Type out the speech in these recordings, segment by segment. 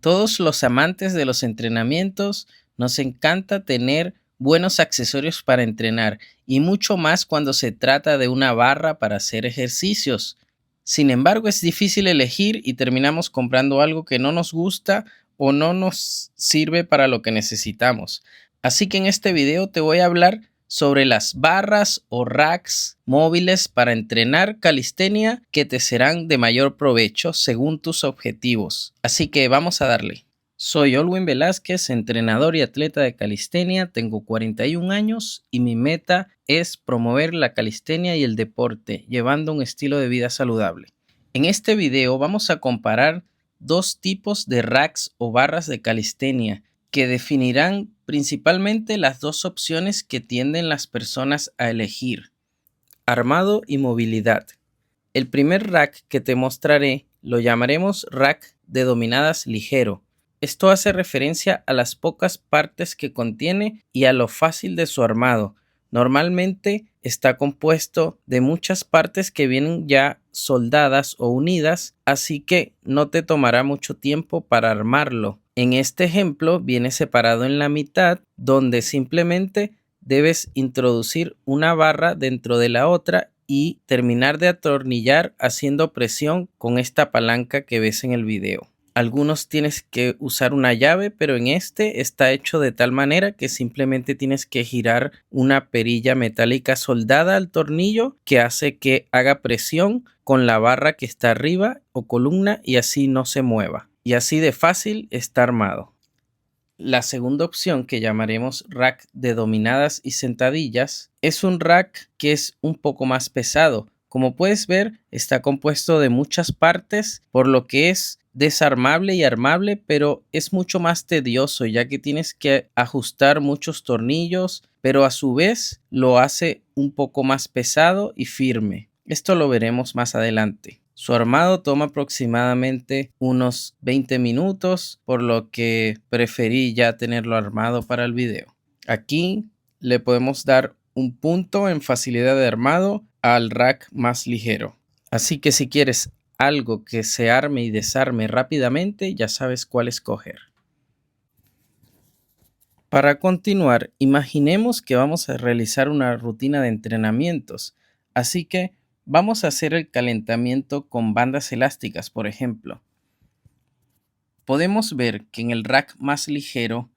todos los amantes de los entrenamientos nos encanta tener buenos accesorios para entrenar y mucho más cuando se trata de una barra para hacer ejercicios. Sin embargo, es difícil elegir y terminamos comprando algo que no nos gusta o no nos sirve para lo que necesitamos. Así que en este video te voy a hablar sobre las barras o racks móviles para entrenar calistenia que te serán de mayor provecho según tus objetivos. Así que vamos a darle. Soy Olwin Velázquez, entrenador y atleta de calistenia, tengo 41 años y mi meta es promover la calistenia y el deporte, llevando un estilo de vida saludable. En este video vamos a comparar dos tipos de racks o barras de calistenia que definirán principalmente las dos opciones que tienden las personas a elegir: armado y movilidad. El primer rack que te mostraré lo llamaremos rack de dominadas ligero. Esto hace referencia a las pocas partes que contiene y a lo fácil de su armado. Normalmente está compuesto de muchas partes que vienen ya soldadas o unidas, así que no te tomará mucho tiempo para armarlo. En este ejemplo viene separado en la mitad, donde simplemente debes introducir una barra dentro de la otra y terminar de atornillar haciendo presión con esta palanca que ves en el video. Algunos tienes que usar una llave, pero en este está hecho de tal manera que simplemente tienes que girar una perilla metálica soldada al tornillo que hace que haga presión con la barra que está arriba o columna y así no se mueva. Y así de fácil está armado. La segunda opción, que llamaremos rack de dominadas y sentadillas, es un rack que es un poco más pesado. Como puedes ver, está compuesto de muchas partes, por lo que es desarmable y armable, pero es mucho más tedioso ya que tienes que ajustar muchos tornillos, pero a su vez lo hace un poco más pesado y firme. Esto lo veremos más adelante. Su armado toma aproximadamente unos 20 minutos, por lo que preferí ya tenerlo armado para el video. Aquí le podemos dar un punto en facilidad de armado al rack más ligero. Así que si quieres algo que se arme y desarme rápidamente, ya sabes cuál escoger. Para continuar, imaginemos que vamos a realizar una rutina de entrenamientos, así que vamos a hacer el calentamiento con bandas elásticas, por ejemplo. Podemos ver que en el rack más ligero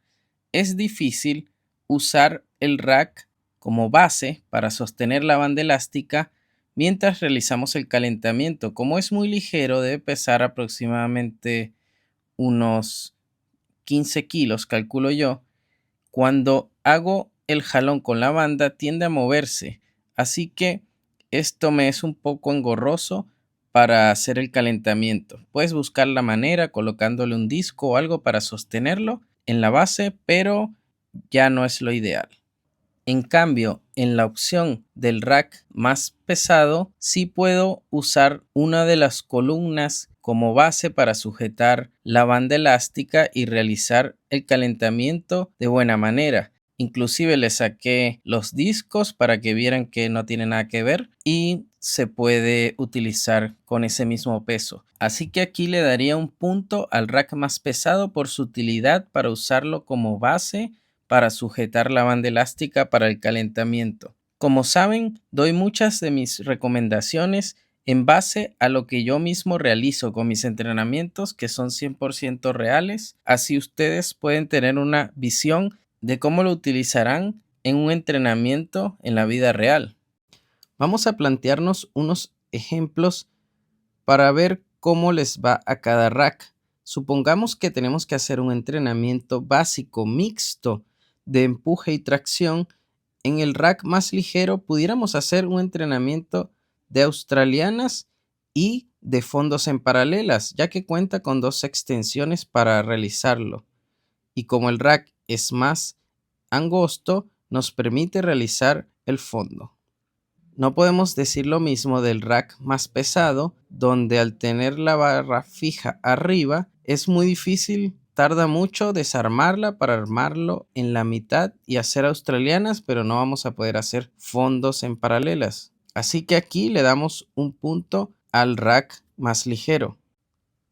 es difícil usar el rack como base para sostener la banda elástica mientras realizamos el calentamiento. Como es muy ligero, debe pesar aproximadamente unos 15 kilos, calculo yo. Cuando hago el jalón con la banda tiende a moverse, así que esto me es un poco engorroso para hacer el calentamiento. Puedes buscar la manera colocándole un disco o algo para sostenerlo en la base, pero ya no es lo ideal. En cambio, en la opción del rack más pesado, sí puedo usar una de las columnas como base para sujetar la banda elástica y realizar el calentamiento de buena manera. Inclusive le saqué los discos para que vieran que no tiene nada que ver y se puede utilizar con ese mismo peso. Así que aquí le daría un punto al rack más pesado por su utilidad para usarlo como base para sujetar la banda elástica para el calentamiento. Como saben, doy muchas de mis recomendaciones en base a lo que yo mismo realizo con mis entrenamientos, que son 100% reales. Así ustedes pueden tener una visión de cómo lo utilizarán en un entrenamiento en la vida real. Vamos a plantearnos unos ejemplos para ver cómo les va a cada rack. Supongamos que tenemos que hacer un entrenamiento básico mixto de empuje y tracción. En el rack más ligero pudiéramos hacer un entrenamiento de australianas y de fondos en paralelas, ya que cuenta con dos extensiones para realizarlo. Y como el rack es más angosto, nos permite realizar el fondo. No podemos decir lo mismo del rack más pesado, donde al tener la barra fija arriba es muy difícil, tarda mucho desarmarla para armarlo en la mitad y hacer australianas, pero no vamos a poder hacer fondos en paralelas. Así que aquí le damos un punto al rack más ligero.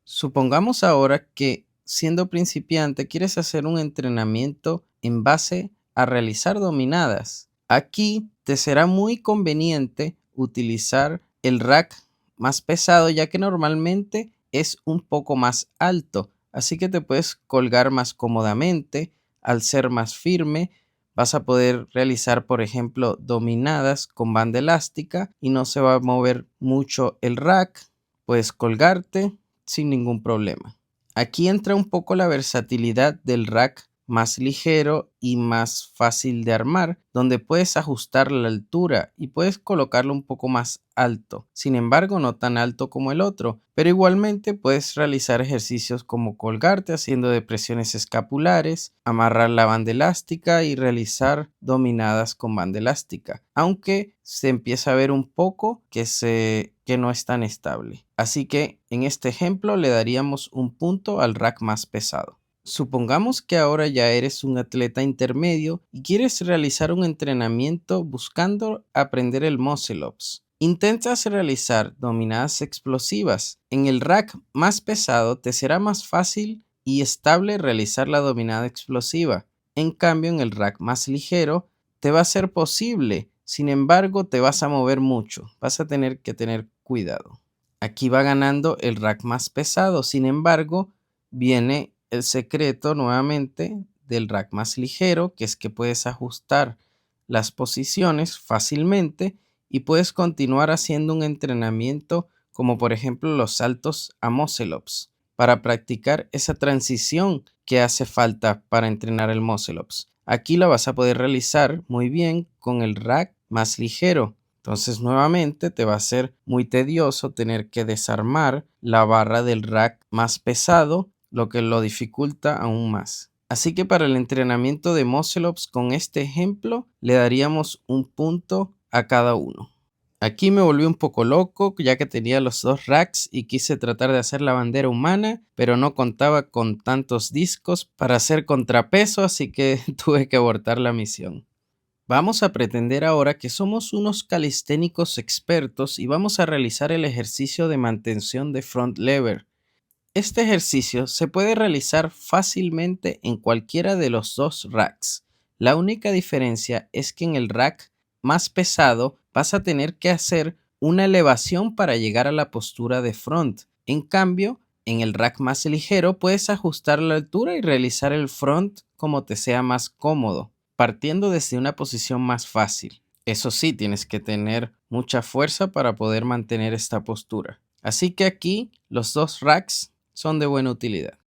Supongamos ahora que siendo principiante, quieres hacer un entrenamiento en base a realizar dominadas. Aquí te será muy conveniente utilizar el rack más pesado, ya que normalmente es un poco más alto, así que te puedes colgar más cómodamente. Al ser más firme, vas a poder realizar, por ejemplo, dominadas con banda elástica y no se va a mover mucho el rack. Puedes colgarte sin ningún problema. Aquí entra un poco la versatilidad del rack más ligero y más fácil de armar, donde puedes ajustar la altura y puedes colocarlo un poco más alto. Sin embargo, no tan alto como el otro, pero igualmente puedes realizar ejercicios como colgarte haciendo depresiones escapulares, amarrar la banda elástica y realizar dominadas con banda elástica, aunque se empieza a ver un poco que no es tan estable. Así que en este ejemplo le daríamos un punto al rack más pesado. Supongamos que ahora ya eres un atleta intermedio y quieres realizar un entrenamiento buscando aprender el muscle ups. Intentas realizar dominadas explosivas. En el rack más pesado te será más fácil y estable realizar la dominada explosiva. En cambio, en el rack más ligero te va a ser posible. Sin embargo, te vas a mover mucho. Vas a tener que tener cuidado. Aquí va ganando el rack más pesado. Sin embargo, viene el secreto nuevamente del rack más ligero, que es que puedes ajustar las posiciones fácilmente y puedes continuar haciendo un entrenamiento como por ejemplo los saltos a muscle ups para practicar esa transición que hace falta para entrenar el muscle ups. Aquí la vas a poder realizar muy bien con el rack más ligero. Entonces nuevamente te va a ser muy tedioso tener que desarmar la barra del rack más pesado, lo que lo dificulta aún más. Así que para el entrenamiento de muscle ups con este ejemplo le daríamos un punto a cada uno. Aquí me volví un poco loco ya que tenía los dos racks y quise tratar de hacer la bandera humana, pero no contaba con tantos discos para hacer contrapeso, así que tuve que abortar la misión. Vamos a pretender ahora que somos unos calisténicos expertos y vamos a realizar el ejercicio de mantención de front lever. Este ejercicio se puede realizar fácilmente en cualquiera de los dos racks. La única diferencia es que en el rack más pesado vas a tener que hacer una elevación para llegar a la postura de front. En cambio, en el rack más ligero puedes ajustar la altura y realizar el front como te sea más cómodo, partiendo desde una posición más fácil. Eso sí, tienes que tener mucha fuerza para poder mantener esta postura. Así que aquí los dos racks son de buena utilidad.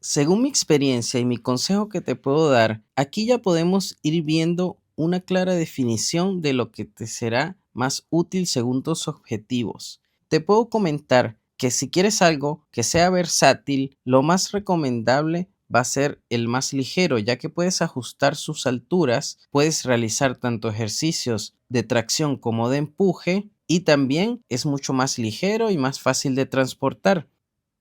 Según mi experiencia y mi consejo que te puedo dar, aquí ya podemos ir viendo una clara definición de lo que te será más útil según tus objetivos. Te puedo comentar que si quieres algo que sea versátil, lo más recomendable va a ser el más ligero, ya que puedes ajustar sus alturas, puedes realizar tanto ejercicios de tracción como de empuje y también es mucho más ligero y más fácil de transportar.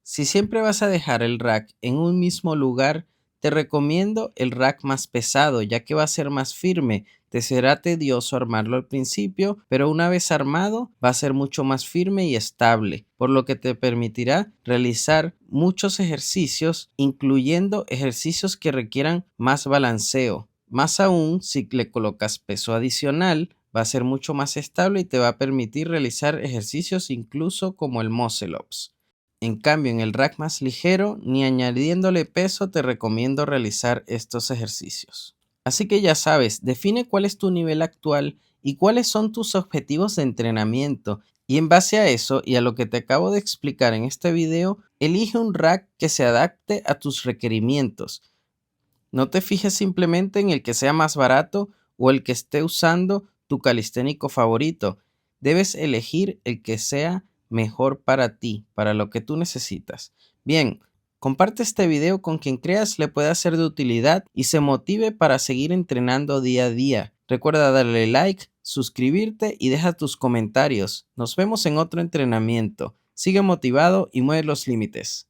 Si siempre vas a dejar el rack en un mismo lugar, te recomiendo el rack más pesado, ya que va a ser más firme. Te será tedioso armarlo al principio, pero una vez armado va a ser mucho más firme y estable, por lo que te permitirá realizar muchos ejercicios, incluyendo ejercicios que requieran más balanceo. Más aún, si le colocas peso adicional, va a ser mucho más estable y te va a permitir realizar ejercicios incluso como el muscle ups. En cambio, en el rack más ligero, ni añadiéndole peso te recomiendo realizar estos ejercicios. Así que ya sabes, define cuál es tu nivel actual y cuáles son tus objetivos de entrenamiento. Y en base a eso y a lo que te acabo de explicar en este video, elige un rack que se adapte a tus requerimientos. No te fijes simplemente en el que sea más barato o el que esté usando tu calisténico favorito. Debes elegir el que sea mejor para ti, para lo que tú necesitas. Bien, comparte este video con quien creas le pueda ser de utilidad y se motive para seguir entrenando día a día. Recuerda darle like, suscribirte y deja tus comentarios. Nos vemos en otro entrenamiento. Sigue motivado y mueve los límites.